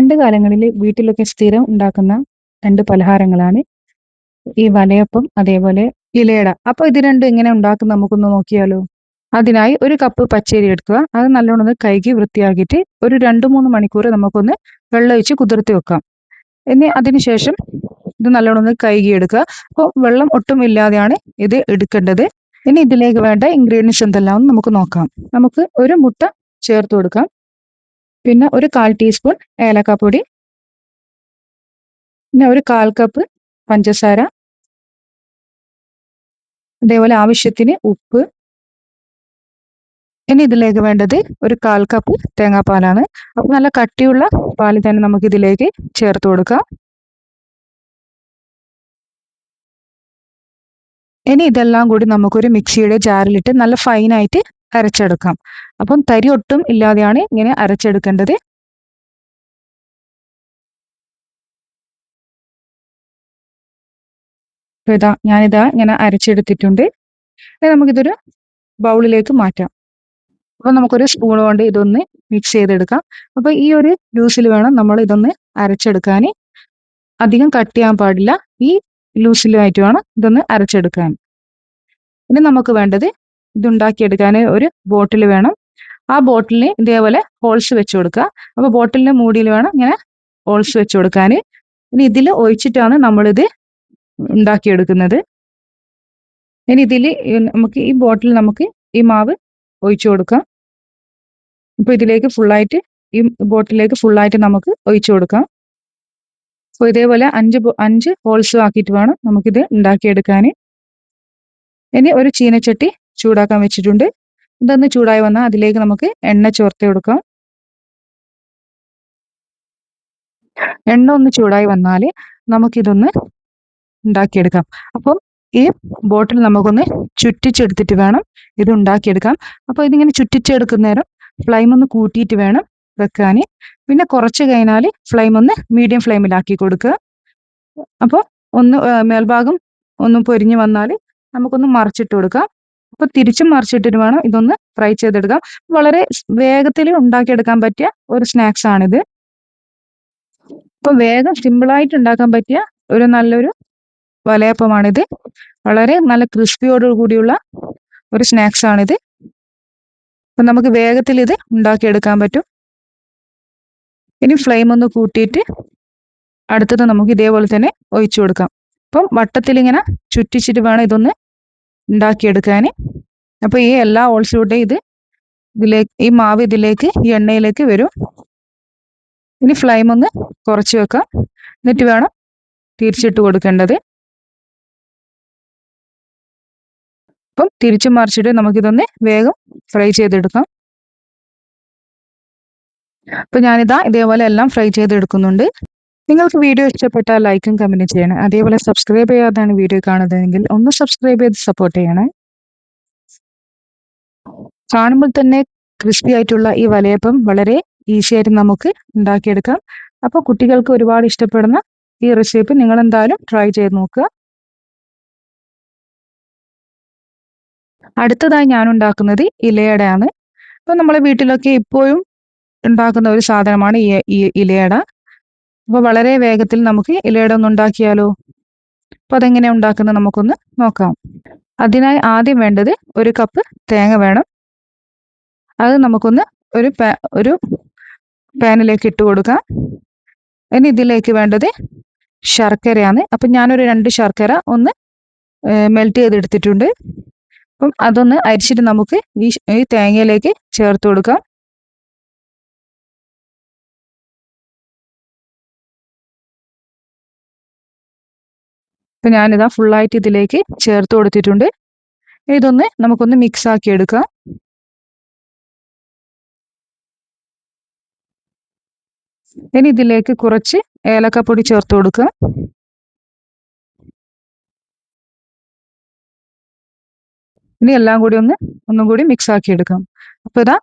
പണ്ട് കാലങ്ങളിൽ വീട്ടിലൊക്കെ സ്ഥിരം ഉണ്ടാക്കുന്ന 2 പലഹാരങ്ങളാണ് ഈ വലയപ്പം, അതേപോലെ ഇലയട. അപ്പൊ ഇത് രണ്ടും എങ്ങനെ ഉണ്ടാക്കും നമുക്കൊന്ന് നോക്കിയാലോ? അതിനായി 1 കപ്പ് പച്ചരി എടുക്കുക. അത് നല്ലോണം ഒന്ന് കഴുകി വൃത്തിയാക്കിയിട്ട് ഒരു 2, 3 മണിക്കൂർ നമുക്കൊന്ന് വെള്ളമൊഴിച്ച് കുതിർത്തി വെക്കാം. ഇനി അതിനുശേഷം ഇത് നല്ലോണം ഒന്ന് കഴുകിയെടുക്കുക. അപ്പോൾ വെള്ളം ഒട്ടും ഇല്ലാതെയാണ് ഇത് എടുക്കേണ്ടത്. ഇനി ഇതിലേക്ക് വേണ്ട ഇൻഗ്രീഡിയൻസ് എന്തെല്ലാം നമുക്ക് നോക്കാം. നമുക്ക് 1 മുട്ട ചേർത്ത് കൊടുക്കാം. പിന്നെ ഒരു 1/4 ടീസ്പൂൺ ഏലക്കാപ്പൊടി, പിന്നെ ഒരു 1/4 കപ്പ് പഞ്ചസാര, അതേപോലെ ആവശ്യത്തിന് ഉപ്പ്. ഇനി ഇതിലേക്ക് വേണ്ടത് ഒരു 1/4 കപ്പ് തേങ്ങാപ്പാലാണ്. അപ്പോൾ നല്ല കട്ടിയുള്ള പാല് തന്നെ നമുക്ക് ഇതിലേക്ക് ചേർത്ത് കൊടുക്കാം. ഇനി ഇതെല്ലാം കൂടി നമുക്കൊരു മിക്സിയുടെ ജാറിലിട്ട് നല്ല ഫൈനായിട്ട് അരച്ചെടുക്കാം. അപ്പം തരി ഒട്ടും ഇല്ലാതെയാണ് ഇങ്ങനെ അരച്ചെടുക്കേണ്ടത്. അപ്പോൾ ഞാനിതാ ഇങ്ങനെ അരച്ചെടുത്തിട്ടുണ്ട്. ഇനി നമുക്കിതൊരു ബൗളിലേക്ക് മാറ്റാം. അപ്പോൾ നമുക്കൊരു സ്പൂൺ കൊണ്ട് ഇതൊന്ന് മിക്സ് ചെയ്തെടുക്കാം. അപ്പോൾ ഈ ഒരു ലൂസിൽ വേണം നമ്മൾ ഇതൊന്ന് അരച്ചെടുക്കാൻ. അധികം കട്ടിയാൻ പാടില്ല. ഈ ലൂസിലുമായിട്ട് വേണം ഇതൊന്ന് അരച്ചെടുക്കാൻ. ഇനി നമുക്ക് വേണ്ടത് ഇതുണ്ടാക്കിയെടുക്കാൻ ഒരു ബോട്ടിൽ വേണം. ആ ബോട്ടിലിന് ഇതേപോലെ ഹോൾസ് വെച്ച് കൊടുക്കുക. അപ്പോൾ ബോട്ടിലിന്റെ മൂടിയിൽ വേണം ഇങ്ങനെ ഹോൾസ് വെച്ച് കൊടുക്കാൻ. ഇനി ഇതിൽ ഒഴിച്ചിട്ടാണ് നമ്മളിത് ഉണ്ടാക്കിയെടുക്കുന്നത്. ഇനി ഇതിൽ നമുക്ക് ഈ ബോട്ടിൽ നമുക്ക് ഈ മാവ് ഒഴിച്ചു കൊടുക്കാം. അപ്പോൾ ഇതിലേക്ക് ഫുള്ളായിട്ട് ഈ ബോട്ടിലേക്ക് ഫുള്ളായിട്ട് നമുക്ക് ഒഴിച്ചു കൊടുക്കാം. അപ്പോൾ ഇതേപോലെ 5 ഹോൾസ് ആക്കിയിട്ട് വേണം നമുക്കിത് ഉണ്ടാക്കിയെടുക്കാൻ. ഇനി ഒരു ചീനച്ചട്ടി ചൂടാക്കാൻ വെച്ചിട്ടുണ്ട്. ഇതൊന്ന് ചൂടായി വന്നാൽ അതിലേക്ക് നമുക്ക് എണ്ണ ചേർത്ത് കൊടുക്കാം. എണ്ണ ഒന്ന് ചൂടായി വന്നാൽ നമുക്കിതൊന്ന് ഉണ്ടാക്കിയെടുക്കാം. അപ്പം ഈ ബോട്ടിൽ നമുക്കൊന്ന് ചുറ്റിച്ചെടുത്തിട്ട് വേണം ഇത് ഉണ്ടാക്കിയെടുക്കാം. അപ്പോൾ ഇതിങ്ങനെ ചുറ്റിച്ചെടുക്കുന്നേരം ഫ്ലെയിം ഒന്ന് കൂട്ടിയിട്ട് വേണം വെക്കാൻ. പിന്നെ കുറച്ച് കഴിഞ്ഞാൽ ഫ്ലെയിം ഒന്ന് മീഡിയം ഫ്ലെയിമിലാക്കി കൊടുക്കുക. അപ്പോൾ ഒന്ന് മേൽഭാഗം ഒന്ന് പൊരിഞ്ഞ് വന്നാൽ നമുക്കൊന്ന് മറിച്ചിട്ട് കൊടുക്കാം. അപ്പോൾ തിരിച്ചും മറിച്ചിട്ടിട്ട് വേണം ഇതൊന്ന് ഫ്രൈ ചെയ്തെടുക്കാം. വളരെ വേഗത്തിൽ ഉണ്ടാക്കിയെടുക്കാൻ പറ്റിയ ഒരു സ്നാക്സ് ആണിത്. അപ്പോൾ വേഗം സിമ്പിളായിട്ട് ഉണ്ടാക്കാൻ പറ്റിയ ഒരു നല്ലൊരു വലയപ്പമാണിത്. വളരെ നല്ല ക്രിസ്പിയോട് കൂടിയുള്ള ഒരു സ്നാക്സ് ആണിത്. അപ്പം നമുക്ക് വേഗത്തിൽ ഇത് ഉണ്ടാക്കിയെടുക്കാൻ പറ്റും. ഇനി ഫ്ലെയിം ഒന്ന് കൂട്ടിയിട്ട് അടുത്തത് നമുക്ക് ഇതേപോലെ തന്നെ ഒഴിച്ചു കൊടുക്കാം. അപ്പം വട്ടത്തിൽ ഇങ്ങനെ ചുറ്റിച്ചിട്ട് വേണം ഇതൊന്ന് ഉണ്ടാക്കിയെടുക്കാൻ. അപ്പോൾ ഈ എല്ലാ ഹോൾസിലൂടെ ഈ മാവ് ഇതിലേക്ക് ഈ എണ്ണയിലേക്ക് വരും. ഇനി ഫ്ലെയിം ഒന്ന് കുറച്ച് വെക്കാം. എന്നിട്ട് വേണം തിരിച്ചിട്ട് കൊടുക്കേണ്ടത്. അപ്പം തിരിച്ചും മറിച്ചിട്ട് നമുക്കിതൊന്ന് വേഗം ഫ്രൈ ചെയ്തെടുക്കാം. അപ്പം ഞാനിതാ ഇതേപോലെ എല്ലാം ഫ്രൈ ചെയ്തെടുക്കുന്നുണ്ട്. നിങ്ങൾക്ക് വീഡിയോ ഇഷ്ടപ്പെട്ടാൽ ലൈക്കും കമൻറ്റും ചെയ്യണം. അതേപോലെ സബ്സ്ക്രൈബ് ചെയ്യാതാണ് വീഡിയോ കാണുന്നതെങ്കിൽ ഒന്ന് സബ്സ്ക്രൈബ് ചെയ്ത് സപ്പോർട്ട് ചെയ്യണേ. കാണുമ്പോൾ തന്നെ ക്രിസ്പി ആയിട്ടുള്ള ഈ വലയപ്പം വളരെ ഈസി ആയിട്ട് നമുക്ക് ഉണ്ടാക്കിയെടുക്കാം. അപ്പോൾ കുട്ടികൾക്ക് ഒരുപാട് ഇഷ്ടപ്പെടുന്ന ഈ റെസിപ്പി നിങ്ങൾ എന്തായാലും ട്രൈ ചെയ്ത് നോക്കുക. അടുത്തതായി ഞാൻ ഉണ്ടാക്കുന്നത് ഇലയടയാണ്. അപ്പോൾ നമ്മളെ വീട്ടിലൊക്കെ ഇപ്പോഴും ഉണ്ടാക്കുന്ന ഒരു സാധനമാണ് ഈ ഇലയട. അപ്പോൾ വളരെ വേഗത്തിൽ നമുക്ക് ഇലയട ഒന്ന് ഉണ്ടാക്കിയാലോ? അപ്പോൾ അതെങ്ങനെയാണ് ഉണ്ടാക്കുന്നത് നമുക്കൊന്ന് നോക്കാം. അതിനായി ആദ്യം വേണ്ടത് 1 കപ്പ് തേങ്ങ വേണം. അത് നമുക്കൊന്ന് ഒരു പാനിലേക്ക് ഇട്ട് കൊടുക്കാം. ഇനി ഇതിലേക്ക് വേണ്ടത് ശർക്കരയാണ്. അപ്പം ഞാനൊരു 2 ശർക്കര ഒന്ന് മെൽറ്റ് ചെയ്തെടുത്തിട്ടുണ്ട്. അപ്പം അതൊന്ന് അരിച്ചിട്ട് നമുക്ക് ഈ തേങ്ങയിലേക്ക് ചേർത്ത് കൊടുക്കാം. അപ്പം ഞാനിതാ ഫുള്ളായിട്ട് ഇതിലേക്ക് ചേർത്ത് കൊടുത്തിട്ടുണ്ട്. ഇതൊന്ന് നമുക്കൊന്ന് മിക്സ് ആക്കി എടുക്കാം. ഇനി ഇതിലേക്ക് കുറച്ച് ഏലക്കപ്പൊടി ചേർത്ത് കൊടുക്കുക. ഇനി എല്ലാം കൂടി ഒന്നും കൂടി മിക്സ് ആക്കി എടുക്കാം. അപ്പോൾ ഇതാ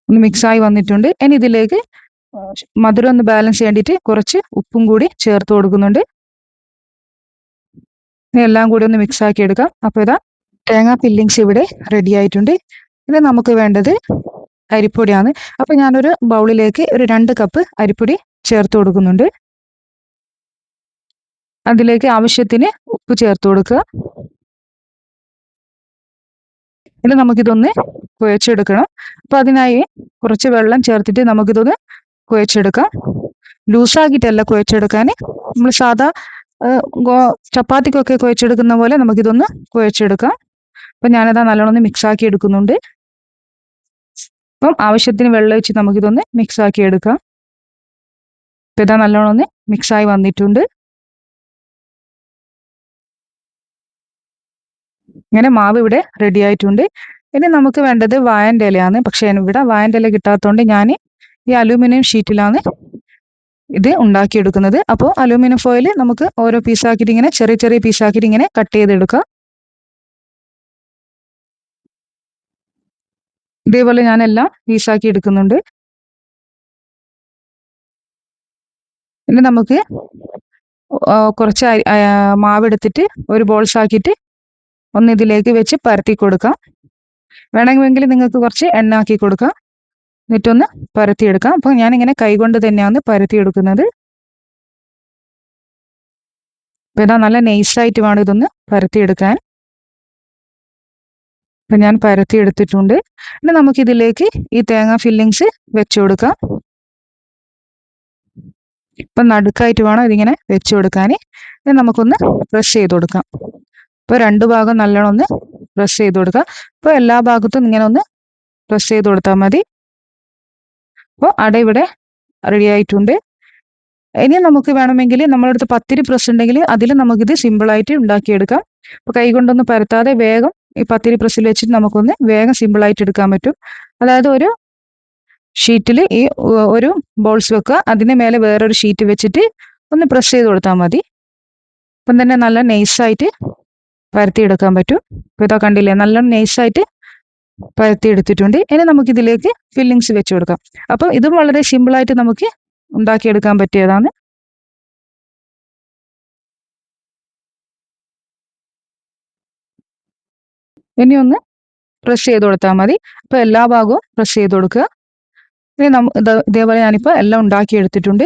ഒന്ന് മിക്സായി വന്നിട്ടുണ്ട്. ഇനി ഇതിലേക്ക് മധുരം ഒന്ന് ബാലൻസ് ചെയ്യേണ്ടിയിട്ട് കുറച്ച് ഉപ്പും കൂടി ചേർത്ത് കൊടുക്കുന്നുണ്ട്. ഇനി എല്ലാം കൂടി ഒന്ന് മിക്സ് ആക്കി എടുക്കാം. അപ്പോൾ ഇതാ തേങ്ങാ ഫില്ലിങ്സ് ഇവിടെ റെഡി ആയിട്ടുണ്ട്. ഇനി നമുക്ക് വേണ്ടത് അരിപ്പൊടിയാണ്. അപ്പോൾ ഞാനൊരു ബൗളിലേക്ക് ഒരു 2 കപ്പ് അരിപ്പൊടി ചേർത്ത് കൊടുക്കുന്നുണ്ട്. അതിലേക്ക് ആവശ്യത്തിന് ഉപ്പ് ചേർത്ത് കൊടുക്കുക. ഇനി നമുക്കിതൊന്ന് കുഴച്ചെടുക്കണം. അപ്പോൾ അതിനായി കുറച്ച് വെള്ളം ചേർത്തിട്ട് നമുക്കിതൊന്ന് കുഴച്ചെടുക്കാം. ലൂസാക്കിയിട്ടല്ല കുഴച്ചെടുക്കാൻ, നമ്മൾ സാധാ ചപ്പാത്തിക്കൊക്കെ കുഴച്ചെടുക്കുന്ന പോലെ നമുക്കിതൊന്ന് കുഴച്ചെടുക്കാം. അപ്പം ഞാനതാ നല്ലോണം ഒന്ന് മിക്സാക്കി എടുക്കുന്നുണ്ട്. അപ്പം ആവശ്യത്തിന് വെള്ളം ഒഴിച്ച് നമുക്കിതൊന്ന് മിക്സാക്കി എടുക്കാം. ഇപ്പം ഇതാ നല്ലോണം ഒന്ന് മിക്സായി വന്നിട്ടുണ്ട്. ഇങ്ങനെ മാവ് ഇവിടെ റെഡി ആയിട്ടുണ്ട്. ഇനി നമുക്ക് വേണ്ടത് വാഴൻ്റെ ഇലയാണ്. പക്ഷേ ഇവിടെ വാഴൻ്റെ ഇല കിട്ടാത്തതുകൊണ്ട് ഞാൻ ഈ അലൂമിനിയം ഷീറ്റിലാണ് ഇത് ഉണ്ടാക്കിയെടുക്കുന്നത്. അപ്പോൾ അലൂമിനിയം ഫോയിൽ നമുക്ക് ഓരോ പീസാക്കിയിട്ട് ഇങ്ങനെ ചെറിയ ചെറിയ പീസാക്കിയിട്ട് ഇങ്ങനെ കട്ട് ചെയ്തെടുക്കാം. ഇതേപോലെ ഞാനെല്ലാം പീസാക്കി എടുക്കുന്നുണ്ട്. ഇനി നമുക്ക് കുറച്ച് മാവെടുത്തിട്ട് ഒരു ബോൾസ് ആക്കിയിട്ട് ഒന്ന് ഇതിലേക്ക് വെച്ച് പരത്തി കൊടുക്കാം. വേണമെങ്കിൽ നിങ്ങൾക്ക് കുറച്ച് എണ്ണ ആക്കി കൊടുക്കാം. എന്നിട്ടൊന്ന് പരത്തിയെടുക്കാം. അപ്പോൾ ഞാനിങ്ങനെ കൈകൊണ്ട് തന്നെയാണ് പരത്തിയെടുക്കുന്നത്. അപ്പോൾ ഇതാ നല്ല നൈസായിട്ട് വേണം ഇതൊന്ന് പരത്തിയെടുക്കാൻ. അപ്പം ഞാൻ പരത്തിയെടുത്തിട്ടുണ്ട്. ഇനി നമുക്കിതിലേക്ക് ഈ തേങ്ങ ഫില്ലിങ്സ് വെച്ച് കൊടുക്കാം. ഇപ്പം നടുക്കായിട്ട് വേണം ഇതിങ്ങനെ വെച്ച് കൊടുക്കാൻ. ഇനി നമുക്കൊന്ന് പ്രസ് ചെയ്ത് കൊടുക്കാം. ഇപ്പോൾ 2 ഭാഗം നല്ലോണം ഒന്ന് പ്രസ് ചെയ്ത് കൊടുക്കുക. അപ്പോൾ എല്ലാ ഭാഗത്തും ഇങ്ങനെ ഒന്ന് പ്രസ് ചെയ്ത് കൊടുത്താൽ മതി. അപ്പോൾ അട ഇവിടെ റെഡി ആയിട്ടുണ്ട്. ഇനി നമുക്ക് വേണമെങ്കിൽ നമ്മുടെ അടുത്ത് പത്തിരി പ്രസ് ഉണ്ടെങ്കിൽ അതിൽ നമുക്കിത് സിമ്പിളായിട്ട് ഉണ്ടാക്കിയെടുക്കാം. അപ്പോൾ കൈ കൊണ്ടൊന്ന് പരത്താതെ വേഗം ഈ പത്തിരി പ്രസ്സിൽ വെച്ചിട്ട് നമുക്കൊന്ന് വേഗം സിമ്പിളായിട്ട് എടുക്കാൻ പറ്റും. അതായത് ഒരു ഷീറ്റിൽ ഈ ഒരു ബോൾസ് വെക്കുക, അതിന് മേലെ വേറൊരു ഷീറ്റ് വെച്ചിട്ട് ഒന്ന് പ്രസ് ചെയ്ത് കൊടുത്താൽ മതി. അപ്പം തന്നെ നല്ല നൈസായിട്ട് പരത്തിയെടുക്കാൻ പറ്റും. ഇപ്പോൾ ഇതാ കണ്ടില്ലേ, നല്ല നൈസായിട്ട് പരത്തിയെടുത്തിട്ടുണ്ട്. ഇനി നമുക്കിതിലേക്ക് ഫില്ലിങ്സ് വെച്ച് കൊടുക്കാം. അപ്പോൾ ഇതും വളരെ സിമ്പിളായിട്ട് നമുക്ക് ഉണ്ടാക്കിയെടുക്കാൻ പറ്റിയതാണ്. ഇനി ഒന്ന് പ്രസ് ചെയ്ത് കൊടുത്താൽ മതി. അപ്പോൾ എല്ലാ ഭാഗവും പ്രസ് ചെയ്ത് കൊടുക്കുക. ഇനി ഇതേപോലെ ഞാനിപ്പോൾ എല്ലാം ഉണ്ടാക്കിയെടുത്തിട്ടുണ്ട്.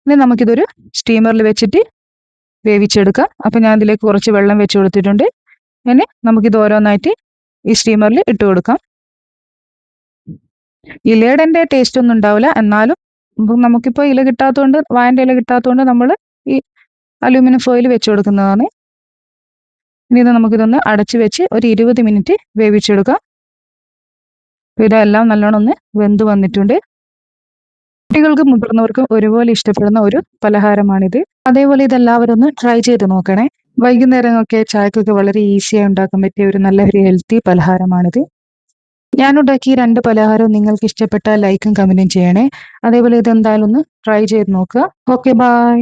ഇനി നമുക്കിതൊരു സ്റ്റീമറിൽ വെച്ചിട്ട് വേവിച്ചെടുക്കാം. അപ്പോൾ ഞാൻ ഇതിലേക്ക് കുറച്ച് വെള്ളം വെച്ച് കൊടുത്തിട്ടുണ്ട്. ഇനി നമുക്കിത് ഓരോന്നായിട്ട് ഈ സ്റ്റീമറിൽ ഇട്ട് കൊടുക്കാം. ഇലയുടെ ടേസ്റ്റ് ഒന്നും ഉണ്ടാവില്ല, എന്നാലും നമുക്കിപ്പോൾ ഇല കിട്ടാത്തതുകൊണ്ട്, വാഴൻ്റെ ഇല കിട്ടാത്തതുകൊണ്ട് നമ്മൾ ഈ അലൂമിനിയം ഫോയിൽ വെച്ച് കൊടുക്കുന്നതാണ്. ഇനി ഇത് നമുക്കിതൊന്ന് അടച്ച് വെച്ച് ഒരു 20 മിനിറ്റ് വേവിച്ചെടുക്കാം. ഇതെല്ലാം നല്ലോണം ഒന്ന് വെന്ത് വന്നിട്ടുണ്ട്. കുട്ടികൾക്കും മുതിർന്നവർക്കും ഒരുപോലെ ഇഷ്ടപ്പെടുന്ന ഒരു പലഹാരമാണിത്. അതേപോലെ ഇതെല്ലാവരും ഒന്ന് ട്രൈ ചെയ്ത് നോക്കണേ. വൈകുന്നേരമൊക്കെ ചായക്കൊക്കെ വളരെ ഈസിയായി ഉണ്ടാക്കാൻ പറ്റിയ ഒരു നല്ല ഒരു ഹെൽത്തി പലഹാരമാണിത്. ഞാനുണ്ടാക്കി 2 പലഹാരവും നിങ്ങൾക്ക് ഇഷ്ടപ്പെട്ടാൽ ലൈക്കും കമന്റും ചെയ്യണേ. അതേപോലെ ഇതെന്തായാലും ഒന്ന് ട്രൈ ചെയ്ത് നോക്കുക. Okay, by.